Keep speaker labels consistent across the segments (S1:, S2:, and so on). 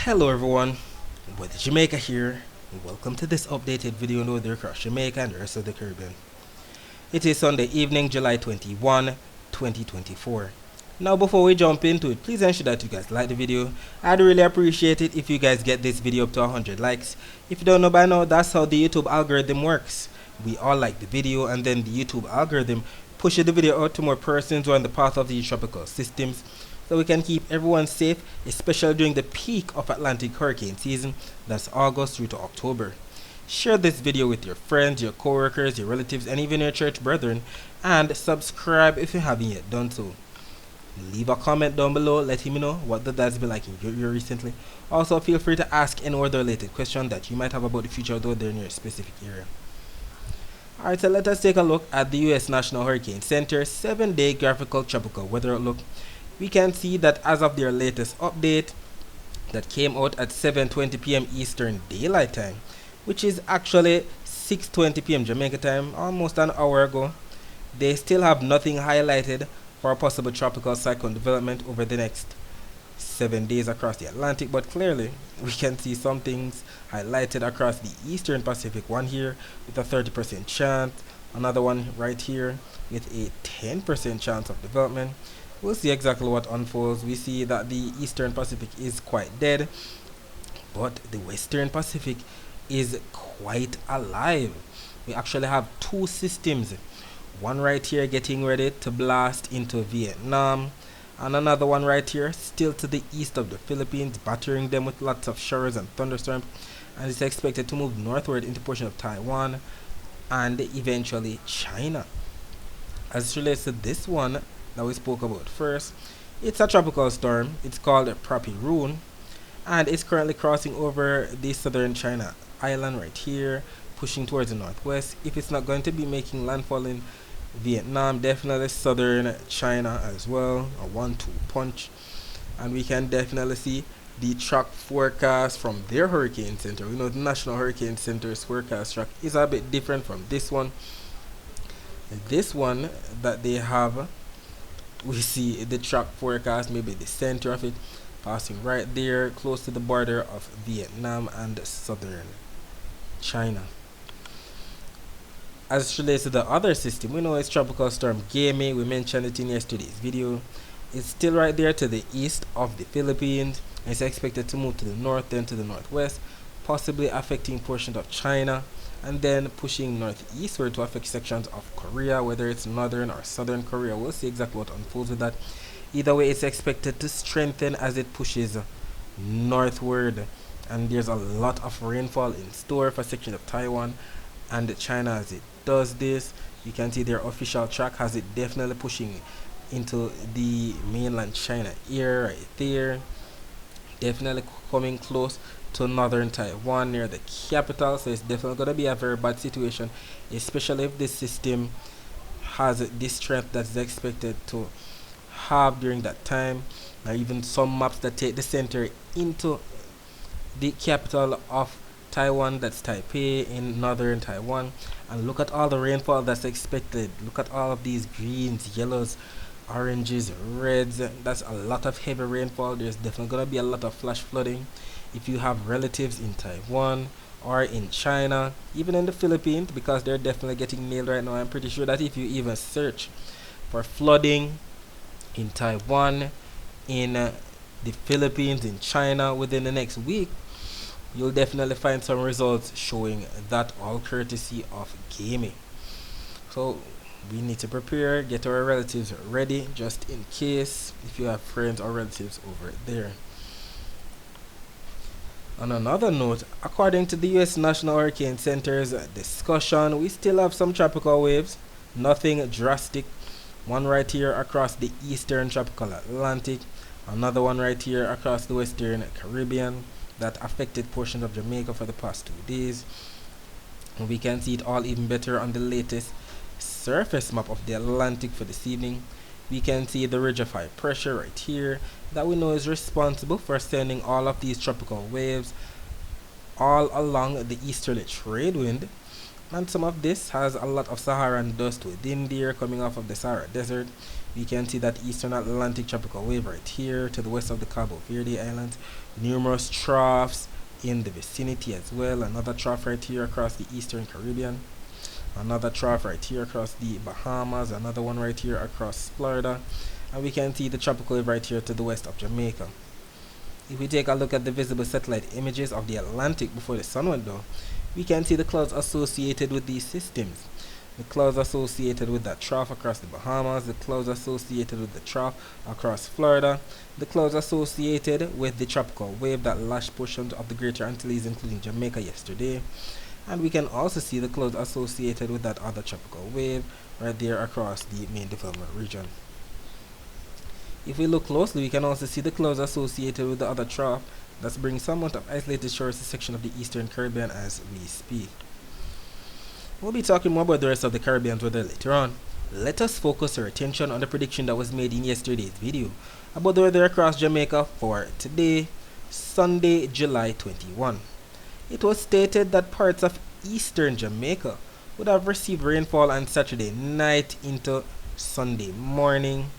S1: Hello everyone, with Jamaica here. Welcome to this updated video note across Jamaica and the rest of the Caribbean. It is Sunday evening, July 21, 2024. Now before we jump into it, please ensure that you guys like the video. I'd really appreciate it if you guys get this video up to 100 likes. If you don't know by now, that's how the YouTube algorithm works. We all like the video and then the YouTube algorithm pushes the video out to more persons who are on the path of these tropical systems, so we can keep everyone safe, especially during the peak of Atlantic hurricane season, that's August through to October. Share this video with your friends, your coworkers, your relatives, and even your church brethren, and subscribe if you haven't yet done so. Leave a comment down below letting me know what the dads been like in your area recently. Also, feel free to ask any other related question that you might have about the future out there in your specific area. Alright, so let us take a look at the US National Hurricane Center 7-day graphical tropical weather outlook. We can see that as of their latest update that came out at 7:20 p.m. Eastern Daylight Time, which is actually 6:20 p.m. Jamaica time, almost an hour ago, they still have nothing highlighted for a possible tropical cyclone development over the next 7 days across the Atlantic, but clearly we can see some things highlighted across the Eastern Pacific. One here with a 30% chance, another one right here with a 10% chance of development. We'll see exactly what unfolds. We see that the Eastern Pacific is quite dead, but the Western Pacific is quite alive. We actually have two systems, one right here getting ready to blast into Vietnam, and another one right here still to the east of the Philippines, battering them with lots of showers and thunderstorms, and it's expected to move northward into portion of Taiwan and eventually China. As it relates to this one that we spoke about first, it's a tropical storm. It's called Prapi-Roon, and it's currently crossing over the southern China island right here, pushing towards the northwest. If it's not going to be making landfall in Vietnam, definitely southern China as well, a 1-2 punch. And we can definitely see the track forecast from their hurricane center. We know the National Hurricane Center's forecast track is a bit different from this one. This one that they have, we see the track forecast, maybe the center of it, passing right there close to the border of Vietnam and southern China. As it relates to the other system, we know it's Tropical Storm Gamey. We mentioned it in yesterday's video. It's still right there to the east of the Philippines. It's expected to move to the north, then to the northwest, possibly affecting portions of China, and then pushing northeastward to affect sections of Korea, whether it's northern or southern Korea. We'll see exactly what unfolds with that. Either way, it's expected to strengthen as it pushes northward, and there's a lot of rainfall in store for section of Taiwan and China as it does this. You can see their official track has it definitely pushing into the mainland China area right there, definitely coming close to northern Taiwan near the capital. So it's definitely going to be a very bad situation, especially if this system has this strength that's expected to have during that time. Now even some maps that take the center into the capital of Taiwan, that's Taipei in northern Taiwan, and look at all the rainfall that's expected. Look at all of these greens, yellows, oranges, reds. That's a lot of heavy rainfall. There's definitely gonna be a lot of flash flooding. If you have relatives in Taiwan or in China, even in the Philippines, because they're definitely getting nailed right now, I'm pretty sure that if you even search for flooding in Taiwan, in the Philippines, in China within the next week, you'll definitely find some results showing that, all courtesy of gaming. So we need to prepare, get our relatives ready just in case if you have friends or relatives over there. On another note, according to the US National Hurricane Center's discussion, we still have some tropical waves, nothing drastic. One right here across the eastern tropical Atlantic, another one right here across the western Caribbean that affected portions of Jamaica for the past 2 days. And we can see it all even better on the latest surface map of the Atlantic for this evening. We can see the ridge of high pressure right here that we know is responsible for sending all of these tropical waves all along the easterly trade wind, and some of this has a lot of Saharan dust within there coming off of the Sahara Desert. We can see that eastern Atlantic tropical wave right here to the west of the Cabo Verde Islands. Numerous troughs in the vicinity as well. Another trough right here across the eastern Caribbean. Another trough right here across the Bahamas. Another one right here across Florida. And we can see the tropical wave right here to the west of Jamaica. If we take a look at the visible satellite images of the Atlantic before the sun went down, we can see the clouds associated with these systems. The clouds associated with that trough across the Bahamas, the clouds associated with the trough across Florida, the clouds associated with the tropical wave that lashed portions of the Greater Antilles including Jamaica yesterday. And we can also see the clouds associated with that other tropical wave right there across the main development region. If we look closely, we can also see the clouds associated with the other trough that's bringing somewhat of isolated shores to section of the eastern Caribbean as we speak. We'll be talking more about the rest of the Caribbean's weather later on. Let us focus our attention on the prediction that was made in yesterday's video about the weather across Jamaica for today, Sunday, July 21. It was stated that parts of eastern Jamaica would have received rainfall on Saturday night into Sunday morning,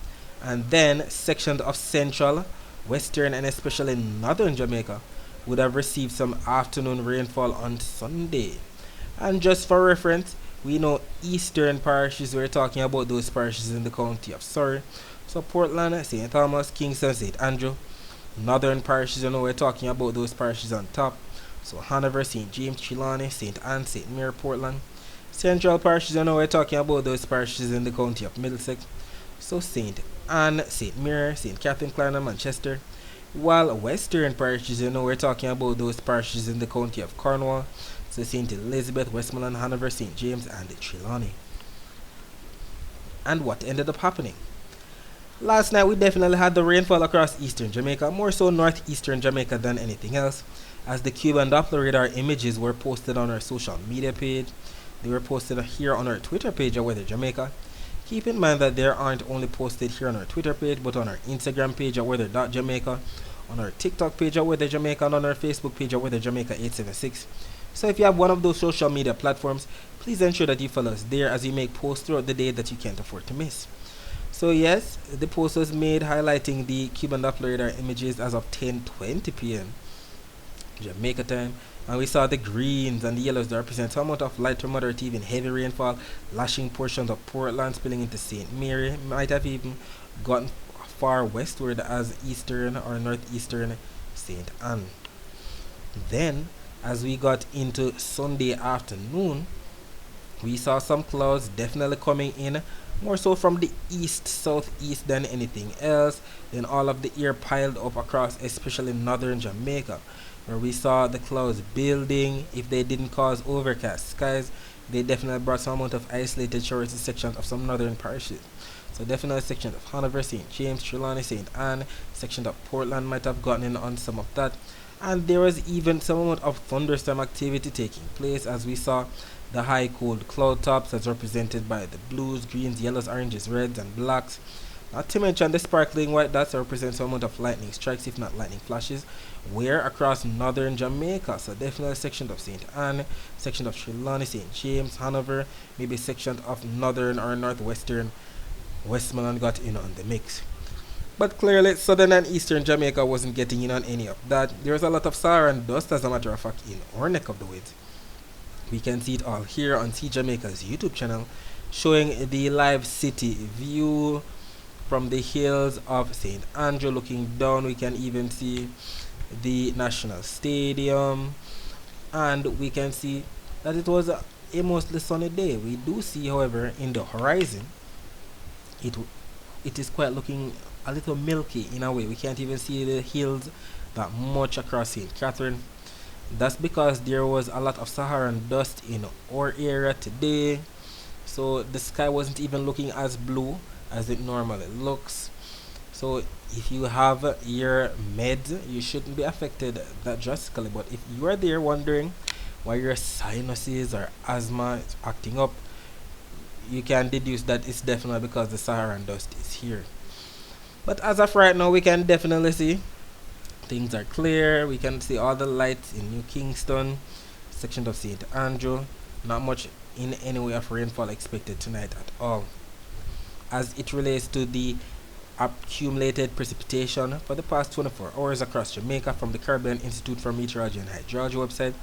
S1: and then sections of central, western, and especially northern Jamaica would have received some afternoon rainfall on Sunday. And just for reference, we know eastern parishes, we're talking about those parishes in the county of Surrey. So Portland, St. Thomas, Kingston, St. Andrew. Northern parishes, we're talking about those parishes on top. So Hanover, St. James, Trelawney, St. Anne, St. Mary, Portland. Central parishes, we're talking about those parishes in the county of Middlesex. So St. Anne, St. Mary, St. Catherine, Clarendon, Manchester. While western parishes, we're talking about those parishes in the county of Cornwall. So St. Elizabeth, Westmoreland, Hanover, St. James, and Trelawney. And what ended up happening? Last night we definitely had the rainfall across eastern Jamaica, more so northeastern Jamaica than anything else, as the Cuban Doppler radar images were posted on our social media page. They were posted here on our Twitter page at Weather Jamaica. Keep in mind that they aren't only posted here on our Twitter page, but on our Instagram page at weather.jamaica, on our TikTok page at Weather Jamaica, and on our Facebook page at Weather Jamaica 876. So if you have one of those social media platforms, please ensure that you follow us there as we make posts throughout the day that you can't afford to miss. So yes, the post was made highlighting the Cuban Doppler radar images as of 10:20 p.m. Jamaica time, and we saw the greens and the yellows that represent some amount of light to moderate to even heavy rainfall, lashing portions of Portland, spilling into St. Mary, might have even gotten far westward as eastern or northeastern St. Anne. Then, as we got into Sunday afternoon, we saw some clouds definitely coming in, more so from the east southeast than anything else. Then all of the air piled up across especially northern Jamaica, where we saw the clouds building. If they didn't cause overcast skies, they definitely brought some amount of isolated showers to sections of some northern parishes. So definitely sections of Hanover, St. James, Trelawney, St. Anne, sections of Portland might have gotten in on some of that. And there was even some amount of thunderstorm activity taking place, as we saw the high cold cloud tops as represented by the blues, greens, yellows, oranges, reds, and blacks. Not to mention the sparkling white dots represent some amount of lightning strikes, if not lightning flashes, where across northern Jamaica. So definitely sections of St. Anne, section of Trelawney, St. James, Hanover, maybe sections of northern or northwestern Westmoreland got in on the mix. But clearly, southern and eastern Jamaica wasn't getting in on any of that. There was a lot of Saharan dust, as a matter of fact, in our neck of the woods. We can see it all here on See Jamaica's YouTube channel, showing the live city view from the hills of St. Andrew. Looking down, we can even see the National Stadium, and we can see that it was a mostly sunny day. We do see, however, in the horizon, it is quite looking a little milky in a way. We can't even see the hills that much across St. Catherine. That's because there was a lot of Saharan dust in our area today, so the sky wasn't even looking as blue as it normally looks. So if you have your meds, you shouldn't be affected that drastically. But if you are there wondering why your sinuses or asthma is acting up, you can deduce that it's definitely because the Saharan dust is here. But as of right now, we can definitely see things are clear. We can see all the lights in New Kingston, section of St. Andrew. Not much in any way of rainfall expected tonight at all. as it relates to the accumulated precipitation for the past 24 hours across Jamaica from the Caribbean Institute for Meteorology and Hydrology website,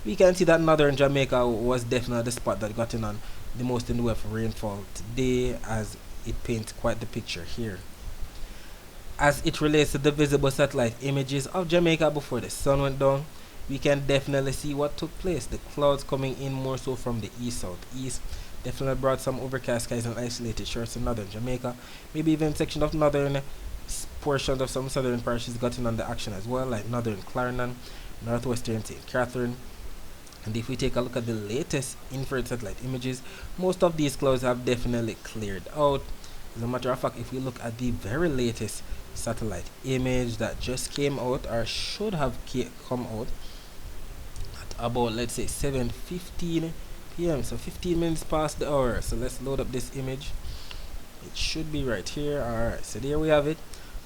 S1: we can see that northern Jamaica was definitely the spot that got in on the most in the way of rainfall today, as it paints quite the picture here. As it relates to the visible satellite images of Jamaica before the sun went down, we can definitely see what took place. The clouds coming in more so from the east-southeast definitely brought some overcast skies and isolated shores in northern Jamaica. Maybe even section of northern portions of some southern parishes got in on the action as well, like northern Clarendon, northwestern St. Catherine. And if we take a look at the latest infrared satellite images, most of these clouds have definitely cleared out. As a matter of fact, if we look at the very latest satellite image that just came out, or should have come out at about, let's say, 7:15 p.m. so 15 minutes past the hour. So let's load up this image. It should be right here. Alright, so there we have it.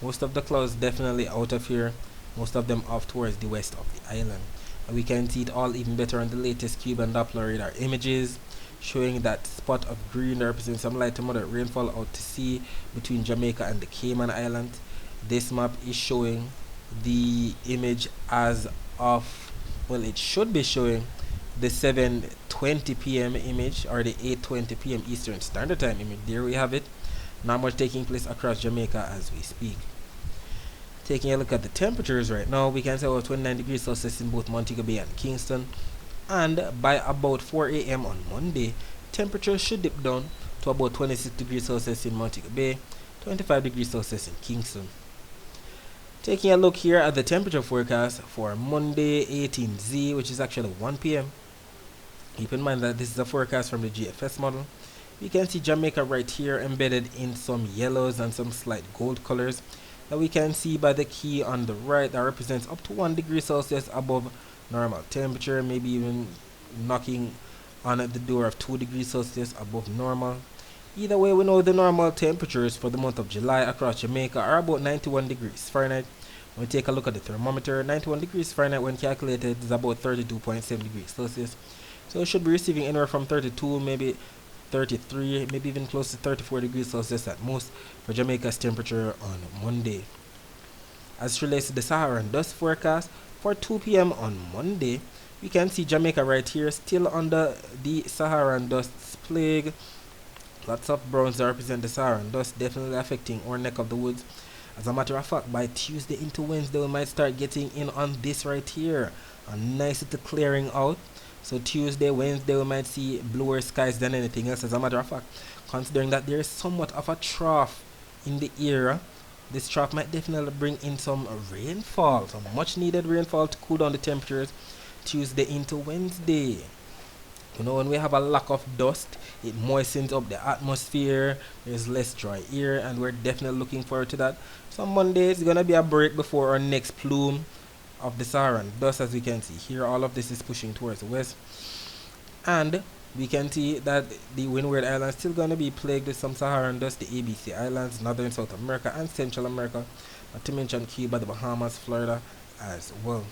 S1: Most of the clouds definitely out of here, most of them off towards the west of the island. And we can see it all even better on the latest Cube and Doppler radar images, showing that spot of green that represents some light to moderate rainfall out to sea between Jamaica and the Cayman Islands. This map is showing the image as of, well, it should be showing the 7:20 p.m. image, or the 8:20 p.m. Eastern Standard Time image. There we have it. Not much taking place across Jamaica as we speak. Taking a look at the temperatures right now, we can say about 29 degrees Celsius in both Montego Bay and Kingston. And by about 4 a.m. on Monday, temperatures should dip down to about 26 degrees Celsius in Montego Bay, 25 degrees Celsius in Kingston. Taking a look here at the temperature forecast for Monday 18Z, which is actually 1 p.m. Keep in mind that this is a forecast from the GFS model. We can see Jamaica right here embedded in some yellows and some slight gold colors that we can see by the key on the right that represents up to 1 degree Celsius above normal temperature, maybe even knocking on at the door of 2 degrees Celsius above normal. Either way, we know the normal temperatures for the month of July across Jamaica are about 91 degrees Fahrenheit. When we take a look at the thermometer, 91 degrees Fahrenheit when calculated is about 32.7 degrees Celsius. So it should be receiving anywhere from 32, maybe 33, maybe even close to 34 degrees Celsius at most for Jamaica's temperature on Monday. As it relates to the Saharan dust forecast, for 2 p.m. on Monday, we can see Jamaica right here still under the Saharan dust plague. Lots of browns that represent the Saharan dust definitely affecting our neck of the woods. As a matter of fact, by Tuesday into Wednesday, we might start getting in on this right here. A nice little clearing out. So Tuesday, Wednesday, we might see bluer skies than anything else. As a matter of fact, considering that there is somewhat of a trough in the area, this trough might definitely bring in some rainfall, some much needed rainfall to cool down the temperatures Tuesday into Wednesday. You know, when we have a lack of dust, it moistens up the atmosphere, there's less dry air, and we're definitely looking forward to that. So Monday is going to be a break before our next plume of the Saharan dust. As we can see here, all of this is pushing towards the west. And we can see that the Windward Islands still going to be plagued with some Saharan dust, the ABC Islands, Northern South America, and Central America, not to mention Cuba, the Bahamas, Florida as well.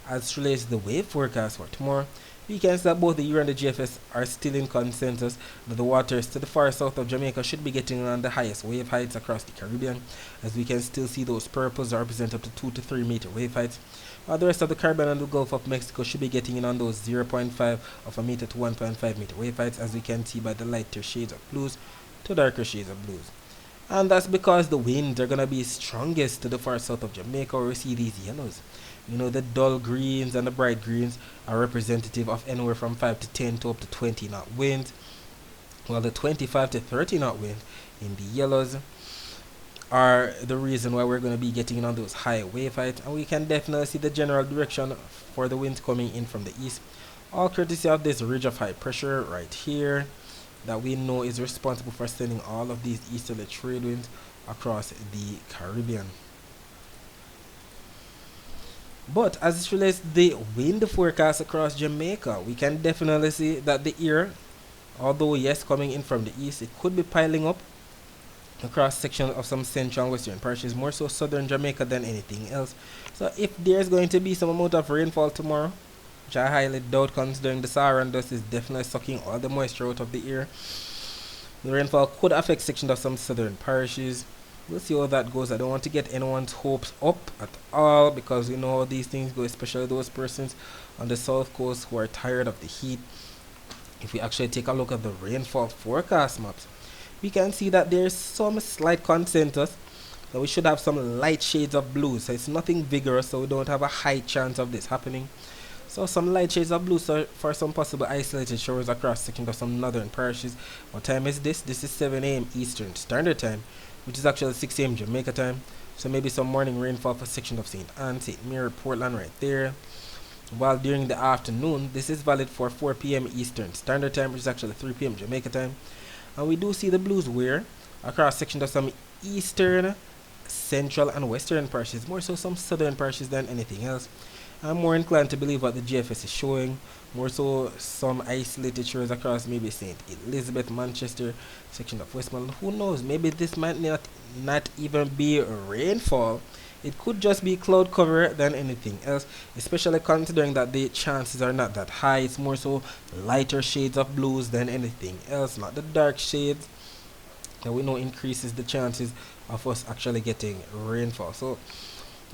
S1: As it relates to the wave forecast for tomorrow, we can see that both the Euro and the GFS are still in consensus that the waters to the far south of Jamaica should be getting on the highest wave heights across the Caribbean, as we can still see those purples that represent up to 2 to 3 meter wave heights, while the rest of the Caribbean and the Gulf of Mexico should be getting in on those 0.5 of a meter to 1.5 meter wave heights, as we can see by the lighter shades of blues to darker shades of blues. And that's because the winds are going to be strongest to the far south of Jamaica, where we see these yellows. You know, the dull greens and the bright greens are representative of anywhere from 5 to 10 to up to 20 knot winds, while the 25 to 30 knot wind in the yellows are the reason why we're going to be getting on those high wave heights. And we can definitely see the general direction for the winds coming in from the east, all courtesy of this ridge of high pressure right here that we know is responsible for sending all of these easterly trade winds across the Caribbean. But as it relates to the wind forecast across Jamaica, we can definitely see that the air, although yes coming in from the east, it could be piling up across sections of some central and western parishes, more so southern Jamaica than anything else. So if there's going to be some amount of rainfall tomorrow, which I highly doubt considering the Saharan dust is definitely sucking all the moisture out of the air, The rainfall could affect sections of some southern parishes. We'll see how that goes. I don't want to get anyone's hopes up at all because we know how these things go, especially those persons on the south coast who are tired of the heat. If we actually take a look at the rainfall forecast maps, we can see that there's some slight consensus that we should have some light shades of blue. So it's nothing vigorous, so we don't have a high chance of this happening. So some light shades of blue for some possible isolated showers across sections of some northern parishes. What time is this? This is 7 a.m. Eastern Standard Time, which is actually 6 a.m. Jamaica time. So maybe some morning rainfall for sections of St. Anne, St. Mary, Portland right there. While during the afternoon, this is valid for 4 p.m. Eastern Standard Time, which is actually 3 p.m. Jamaica time. And we do see the blues where across sections of some eastern, central, and western parishes, more so some southern parishes than anything else. I'm more inclined to believe what the GFS is showing, more so some isolated shores across maybe St. Elizabeth, Manchester, section of Westmoreland. Who knows? Maybe this might not even be rainfall. It could just be cloud cover than anything else, especially considering that the chances are not that high. It's more so lighter shades of blues than anything else, not the dark shades that we know increases the chances of us actually getting rainfall. So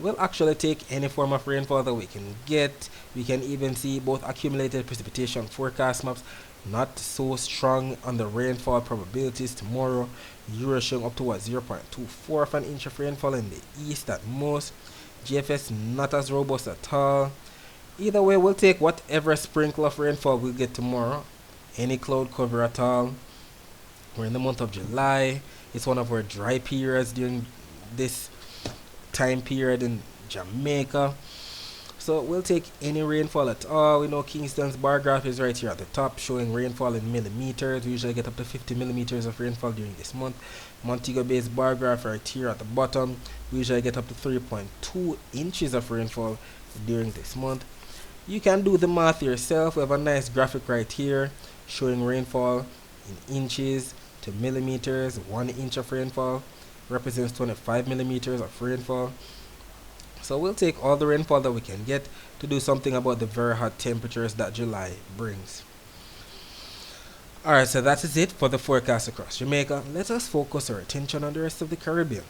S1: we'll actually take any form of rainfall that we can get. We can even see both accumulated precipitation forecast maps, not so strong on the rainfall probabilities tomorrow. Euro showing up to 0.24 of an inch of rainfall in the east at most. GFS not as robust at all. Either way, we'll take whatever sprinkle of rainfall we'll get tomorrow. Any cloud cover at all. We're in the month of July. It's one of our dry periods during this time period in Jamaica. So we'll take any rainfall at all. We know Kingston's bar graph is right here at the top, showing rainfall in millimeters. We usually get up to 50 millimeters of rainfall during this month. Montego Bay's bar graph right here at the bottom. We usually get up to 3.2 inches of rainfall during this month. You can do the math yourself. We have a nice graphic right here showing rainfall in inches to millimeters. 1 inch of rainfall represents 25 millimeters of rainfall. So we'll take all the rainfall that we can get to do something about the very hot temperatures that July brings. Alright, so that is it for the forecast across Jamaica. Let us focus our attention on the rest of the Caribbean.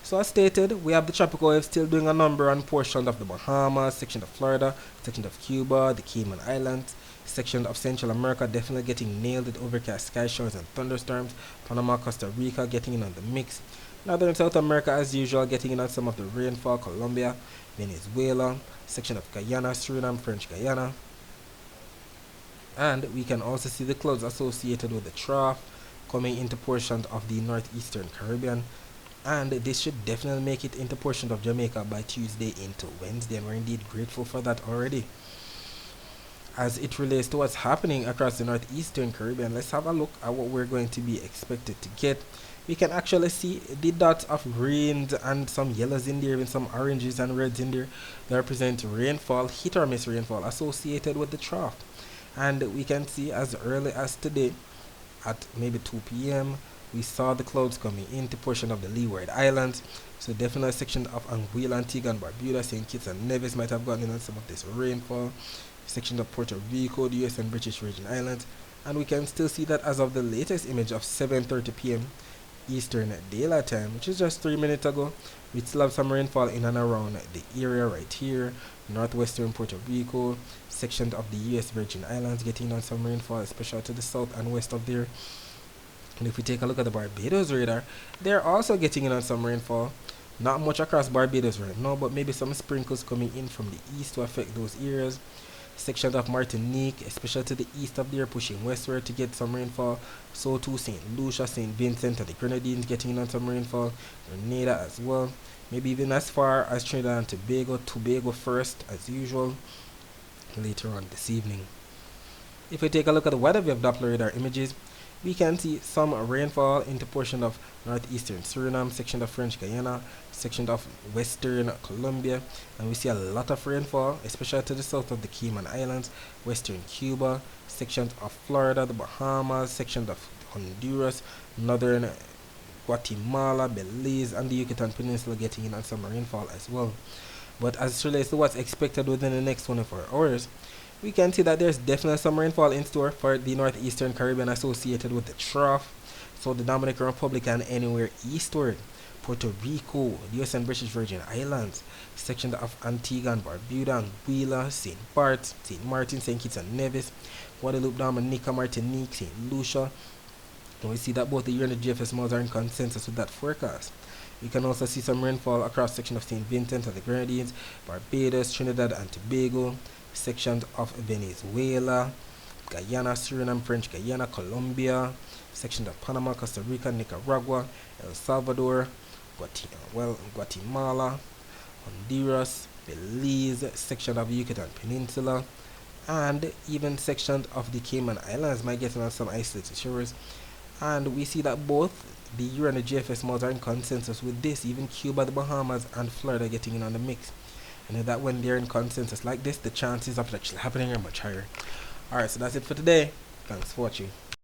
S1: So as stated, we have the tropical wave still doing a number on portions of the Bahamas, section of Florida, section of Cuba, the Cayman Islands, section of Central America definitely getting nailed with overcast sky showers and thunderstorms, Panama, Costa Rica getting in on the mix, Northern South America as usual getting in on some of the rainfall, Colombia, Venezuela, section of Guyana, Suriname, French Guyana. And we can also see the clouds associated with the trough coming into portions of the northeastern Caribbean. And this should definitely make it into portions of Jamaica by Tuesday into Wednesday, and we're indeed grateful for that already. As it relates to what's happening across the northeastern Caribbean, let's have a look at what we're going to be expected to get. We can actually see the dots of greens and some yellows in there, and some oranges and reds in there that represent rainfall, hit or miss rainfall associated with the trough. And we can see as early as today at maybe 2 p.m. we saw the clouds coming into portion of the Leeward Islands. So definitely a section of Anguilla, Antigua and Barbuda, St. Kitts and Nevis might have gotten in on some of this rainfall. Section of Puerto Rico, the US and British Virgin Islands. And we can still see that as of the latest image of 7:30 p.m. Eastern Daylight Time, which is just 3 minutes ago, we still have some rainfall in and around the area right here, northwestern Puerto Rico, section of the US Virgin Islands getting on some rainfall, especially to the south and west of there. And if we take a look at the Barbados radar, they're also getting in on some rainfall. Not much across Barbados right now, but maybe some sprinkles coming in from the east to affect those areas. Section of Martinique, especially to the east of there, pushing westward to get some rainfall. So too St. Lucia, St. Vincent and the Grenadines getting in on some rainfall. Grenada as well. Maybe even as far as Trinidad and Tobago first as usual later on this evening. If we take a look at the weather wave Doppler radar images, we can see some rainfall into portion of northeastern Suriname, section of French Guyana, section of western Colombia, and we see a lot of rainfall, especially to the south of the Cayman Islands, western Cuba, sections of Florida, the Bahamas, sections of Honduras, northern Guatemala, Belize, and the Yucatan Peninsula getting in on some rainfall as well. But as it relates to what's expected within the next 24 hours, we can see that there's definitely some rainfall in store for the northeastern Caribbean associated with the trough. So the Dominican Republic and anywhere eastward. Puerto Rico, the US and British Virgin Islands, sections of Antigua and Barbuda and Wheeler, St. Bart, St. Martin, St. Kitts and Nevis, Guadeloupe, Dominica, Martinique, St. Lucia. And we see that both the year and the GFS models are in consensus with that forecast. We can also see some rainfall across sections of St. Vincent and the Grenadines, Barbados, Trinidad and Tobago, sections of Venezuela, Guyana, Suriname, French Guyana, Colombia, sections of Panama, Costa Rica, Nicaragua, El Salvador, Guatemala, Honduras, Belize, section of the Yucatan Peninsula, and even sections of the Cayman Islands might get on some isolated shores. And we see that both the Euro and the GFS modes are in consensus with this, even Cuba, the Bahamas, and Florida getting in on the mix. And that when they're in consensus like this, the chances of it actually happening are much higher. Alright, so that's it for today. Thanks for watching.